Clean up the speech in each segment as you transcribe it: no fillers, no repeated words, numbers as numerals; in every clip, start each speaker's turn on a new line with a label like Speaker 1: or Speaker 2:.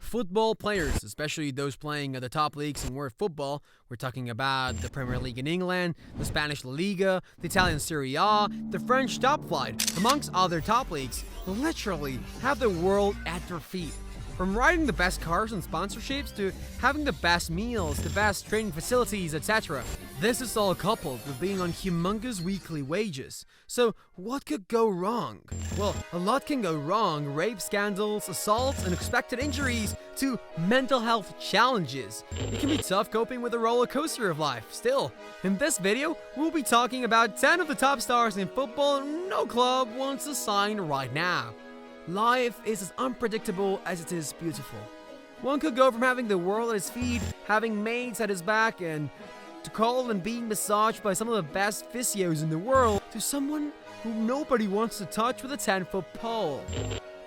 Speaker 1: Football players, especially those playing at the top leagues in world football, we're talking about the Premier League in England, the Spanish La Liga, the Italian Serie A, the French top flight, amongst other top leagues, literally have the world at their feet. From riding the best cars and sponsorships to having the best meals, the best training facilities, etc. This is all coupled with being on humongous weekly wages. So what could go wrong? Well, a lot can go wrong. Rape scandals, assaults, unexpected injuries to mental health challenges. It can be tough coping with the roller coaster of life. Still, in this video, we'll be talking about 10 of the top stars in football no club wants to sign right now. Life is as unpredictable as it is beautiful. One could go from having the world at his feet, having mates at his back, and to call and being massaged by some of the best physios in the world, to someone who nobody wants to touch with a 10-foot pole.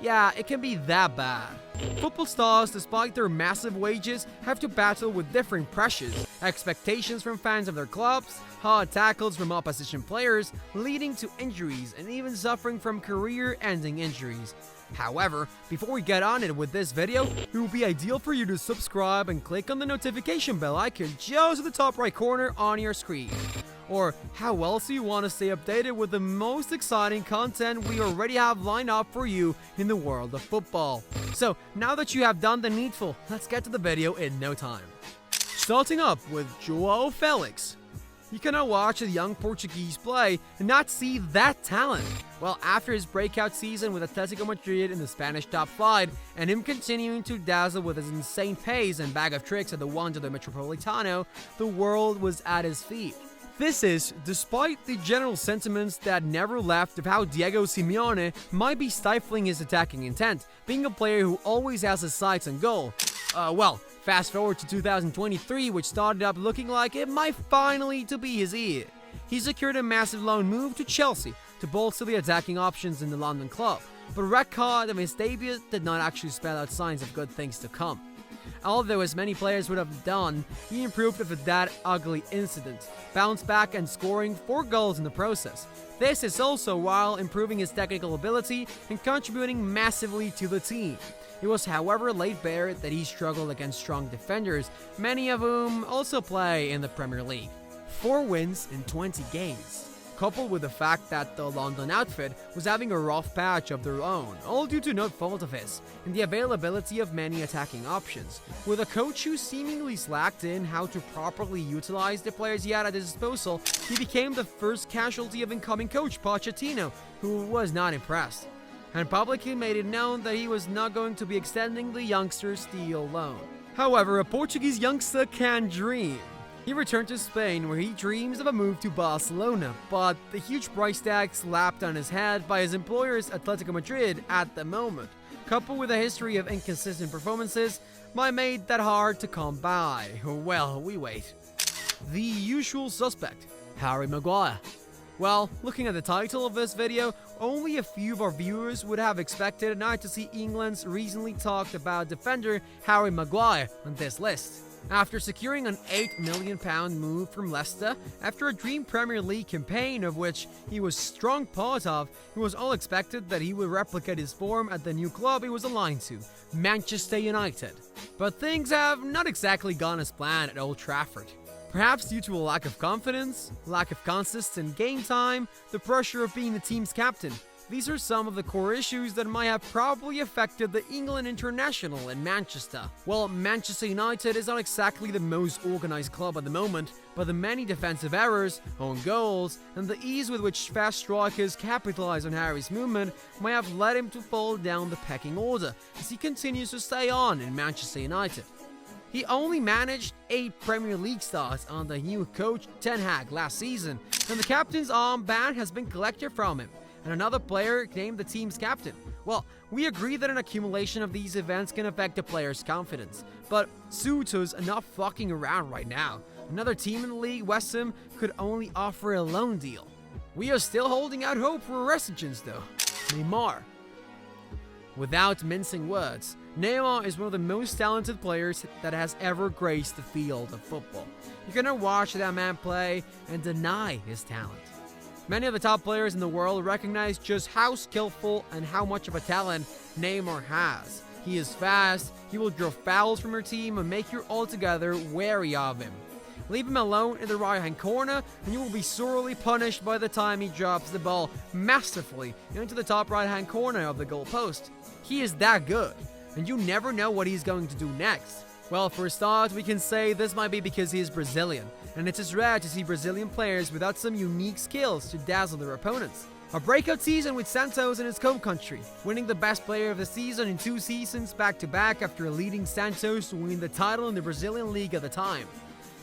Speaker 1: Yeah, it can be that bad. Football stars, despite their massive wages, have to battle with different pressures, expectations from fans of their clubs, hard tackles from opposition players, leading to injuries and even suffering from career-ending injuries. However, before we get on it with this video, it will be ideal for you to subscribe and click on the notification bell icon just at the top right corner on your screen. Or how else do you want to stay updated with the most exciting content we already have lined up for you in the world of football? So now that you have done the needful, let's get to the video in no time. Starting up with João Felix. You cannot watch a young Portuguese play and not see that talent. Well, after his breakout season with Atletico Madrid in the Spanish top flight, and him continuing to dazzle with his insane pace and bag of tricks at the Wanda Metropolitano, the world was at his feet. This is despite the general sentiments that never left of how Diego Simeone might be stifling his attacking intent, being a player who always has his sights on goal. Fast forward to 2023, which started up looking like it might finally to be his year. He secured a massive loan move to Chelsea to bolster the attacking options in the London club, but record of his debut did not actually spell out signs of good things to come. Although as many players would have done, he improved after that ugly incident, bounced back and scoring 4 goals in the process. This is also while improving his technical ability and contributing massively to the team. It was however laid bare that he struggled against strong defenders, many of whom also play in the Premier League. 4 wins in 20 games. Coupled with the fact that the London outfit was having a rough patch of their own, all due to no fault of his, and the availability of many attacking options, with a coach who seemingly slacked in how to properly utilize the players he had at his disposal, he became the first casualty of incoming coach Pochettino, who was not impressed, and publicly made it known that he was not going to be extending the youngster's deal loan. However, a Portuguese youngster can dream. He returned to Spain, where he dreams of a move to Barcelona, but the huge price tag slapped on his head by his employers Atletico Madrid at the moment, coupled with a history of inconsistent performances, might made that hard to come by. Well, we wait. The usual suspect, Harry Maguire. Well, looking at the title of this video, only a few of our viewers would have expected not to see England's recently talked about defender Harry Maguire on this list. After securing an £8 million move from Leicester, after a dream Premier League campaign of which he was strong part of, it was all expected that he would replicate his form at the new club he was aligned to, Manchester United. But things have not exactly gone as planned at Old Trafford. Perhaps due to a lack of confidence, lack of consistent game time, the pressure of being the team's captain. These are some of the core issues that might have probably affected the England international in Manchester. Well, Manchester United is not exactly the most organized club at the moment, but the many defensive errors, own goals, and the ease with which fast strikers capitalize on Harry's movement might have led him to fall down the pecking order as he continues to stay on in Manchester United. He only managed 8 Premier League starts under new coach Ten Hag last season, and the captain's armband has been collected from him, and another player named the team's captain. Well, we agree that an accumulation of these events can affect a player's confidence, but suitors are not fucking around right now. Another team in the league, West Ham, could only offer a loan deal. We are still holding out hope for a resurgence though. Neymar. Without mincing words, Neymar is one of the most talented players that has ever graced the field of football. You cannot watch that man play and deny his talent. Many of the top players in the world recognize just how skillful and how much of a talent Neymar has. He is fast, he will draw fouls from your team and make you altogether wary of him. Leave him alone in the right-hand corner, and you will be sorely punished by the time he drops the ball masterfully into the top right-hand corner of the goalpost. He is that good, and you never know what he's going to do next. Well, for a start, we can say this might be because he is Brazilian, and it is rare to see Brazilian players without some unique skills to dazzle their opponents. A breakout season with Santos in his home country, winning the best player of the season in 2 seasons back-to-back after leading Santos to win the title in the Brazilian league at the time.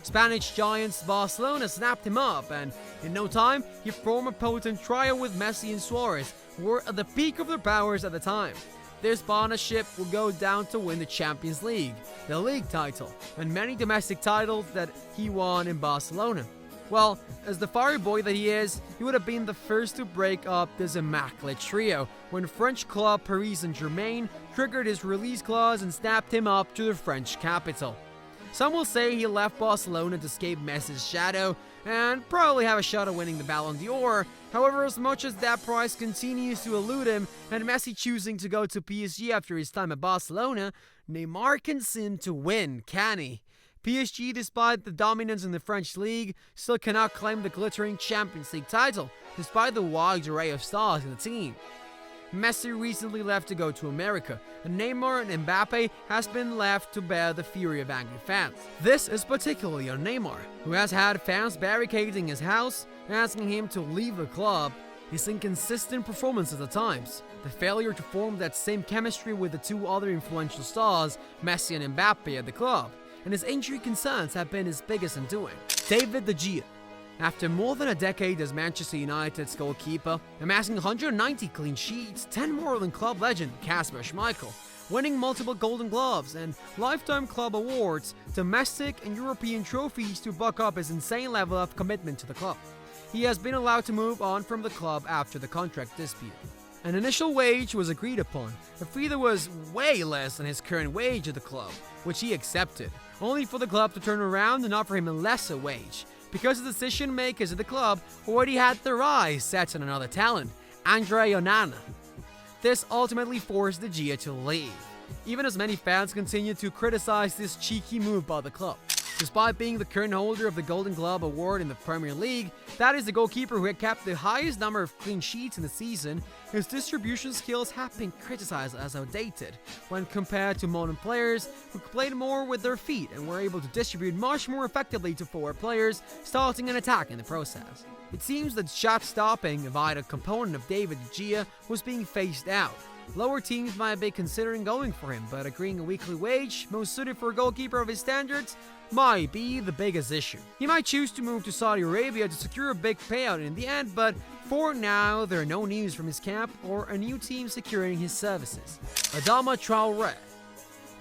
Speaker 1: Spanish giants Barcelona snapped him up, and in no time, he formed a potent trio with Messi and Suarez, who were at the peak of their powers at the time. This partnership will go down to win the Champions League, the league title, and many domestic titles that he won in Barcelona. Well, as the fiery boy that he is, he would have been the first to break up this immaculate trio when French club Paris Saint-Germain triggered his release clause and snapped him up to the French capital. Some will say he left Barcelona to escape Messi's shadow and probably have a shot at winning the Ballon d'Or. However, as much as that prize continues to elude him and Messi choosing to go to PSG after his time at Barcelona, Neymar can seem to win, can he? PSG, despite the dominance in the French league, still cannot claim the glittering Champions League title, despite the wide array of stars in the team. Messi recently left to go to America, and Neymar and Mbappe has been left to bear the fury of angry fans. This is particularly on Neymar, who has had fans barricading his house, asking him to leave the club, his inconsistent performances at times, the failure to form that same chemistry with the 2 other influential stars, Messi and Mbappe, at the club, and his injury concerns have been his biggest undoing. David De Gea. After more than a decade as Manchester United's goalkeeper, amassing 190 clean sheets, 10 more than club legend Kasper Schmeichel, winning multiple Golden Gloves and lifetime club awards, domestic and European trophies to buck up his insane level of commitment to the club. He has been allowed to move on from the club after the contract dispute. An initial wage was agreed upon, a fee that was way less than his current wage at the club, which he accepted, only for the club to turn around and offer him a lesser wage, because the decision makers at the club already had their eyes set on another talent, Andre Onana. This ultimately forced De Gea to leave, even as many fans continued to criticize this cheeky move by the club. Despite being the current holder of the Golden Glove award in the Premier League, that is the goalkeeper who had kept the highest number of clean sheets in the season, his distribution skills have been criticized as outdated when compared to modern players who played more with their feet and were able to distribute much more effectively to forward players, starting an attack in the process. It seems that shot stopping, a vital component of David De Gea, was being phased out. Lower teams might be considering going for him, but agreeing a weekly wage, most suited for a goalkeeper of his standards, might be the biggest issue. He might choose to move to Saudi Arabia to secure a big payout in the end, but for now, there are no news from his camp or a new team securing his services. Adama Traoré.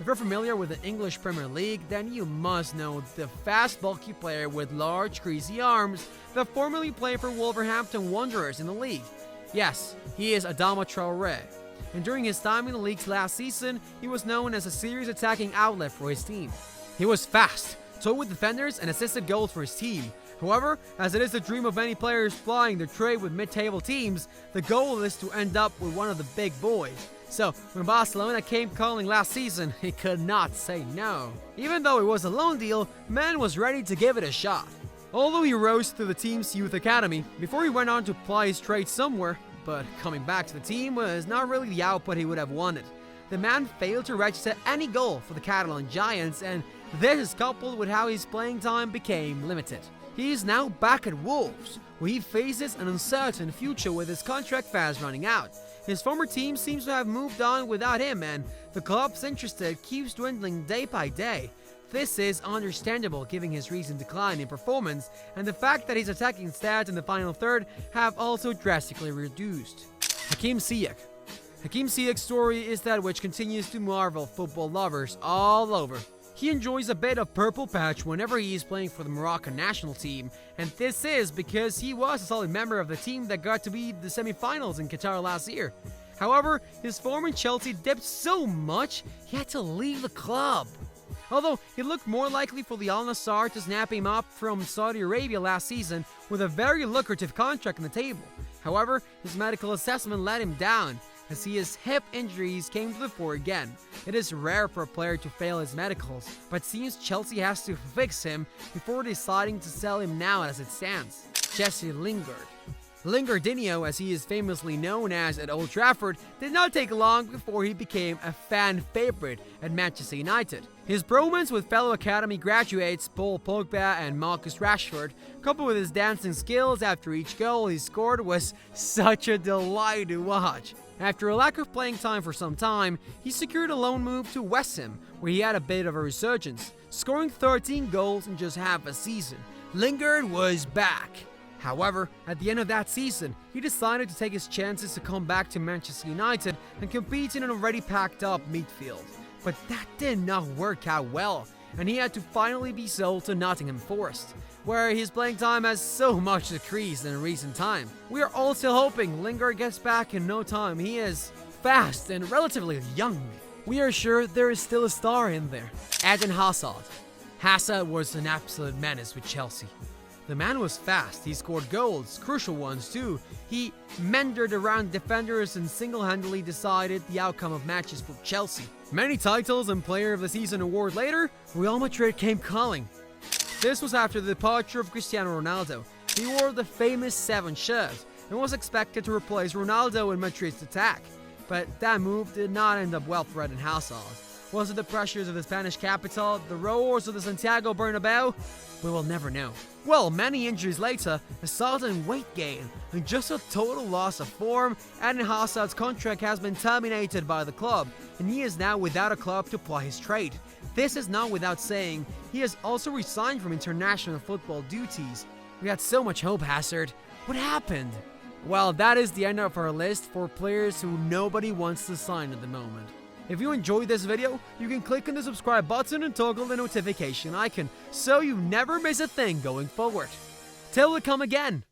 Speaker 1: If you're familiar with the English Premier League, then you must know the fast, bulky player with large, greasy arms that formerly played for Wolverhampton Wanderers in the league. Yes, he is Adama Traoré. And during his time in the league's last season, he was known as a serious attacking outlet for his team. He was fast, toyed with defenders, and assisted goals for his team. However, as it is the dream of many players flying their trade with mid-table teams, the goal is to end up with one of the big boys. So, when Barcelona came calling last season, he could not say no. Even though it was a loan deal, man was ready to give it a shot. Although he rose through the team's youth academy, before he went on to apply his trade somewhere, but coming back to the team was not really the output he would have wanted. The man failed to register any goal for the Catalan Giants, and this is coupled with how his playing time became limited. He is now back at Wolves, where he faces an uncertain future with his contract fast running out. His former team seems to have moved on without him, and the club's interest keeps dwindling day by day. This is understandable given his recent decline in performance and the fact that his attacking stats in the final third have also drastically reduced. Hakim Ziyech. Hakim Ziyech's story is that which continues to marvel football lovers all over. He enjoys a bit of purple patch whenever he is playing for the Moroccan national team, and this is because he was a solid member of the team that got to be the semi-finals in Qatar last year. However, his form in Chelsea dipped so much, he had to leave the club. Although it looked more likely for the Al Nassr to snap him up from Saudi Arabia last season with a very lucrative contract on the table. However, his medical assessment let him down. as his hip injuries came to the fore again. It is rare for a player to fail his medicals, but seems Chelsea has to fix him before deciding to sell him now as it stands. Jesse Lingard. Lingardinho, as he is famously known as at Old Trafford, did not take long before he became a fan favorite at Manchester United. His bromance with fellow academy graduates Paul Pogba and Marcus Rashford, coupled with his dancing skills after each goal he scored, was such a delight to watch. After a lack of playing time for some time, he secured a loan move to West Ham, where he had a bit of a resurgence, scoring 13 goals in just half a season. Lingard was back. However, at the end of that season, he decided to take his chances to come back to Manchester United and compete in an already packed up midfield. But that did not work out well, and he had to finally be sold to Nottingham Forest, where his playing time has so much decreased in recent time. We are all still hoping Lingard gets back in no time. He is fast and relatively young. We are sure there is still a star in there. Eden Hazard. Hazard was an absolute menace with Chelsea. The man was fast, he scored goals, crucial ones too. He meandered around defenders and single-handedly decided the outcome of matches for Chelsea. Many titles and Player of the Season award later, Real Madrid came calling. This was after the departure of Cristiano Ronaldo. He wore the famous 7 shirt and was expected to replace Ronaldo in Madrid's attack. But that move did not end up well for Eden Hazard. Was it the pressures of the Spanish capital, the roars of the Santiago Bernabeu? We will never know. Well, many injuries later, a sudden weight gain, and just a total loss of form, Eden Hazard's contract has been terminated by the club, and he is now without a club to ply his trade. This is not without saying, he has also resigned from international football duties. We had so much hope, Hazard. What happened? Well, that is the end of our list for players who nobody wants to sign at the moment. If you enjoyed this video, you can click on the subscribe button and toggle the notification icon so you never miss a thing going forward. Till we come again.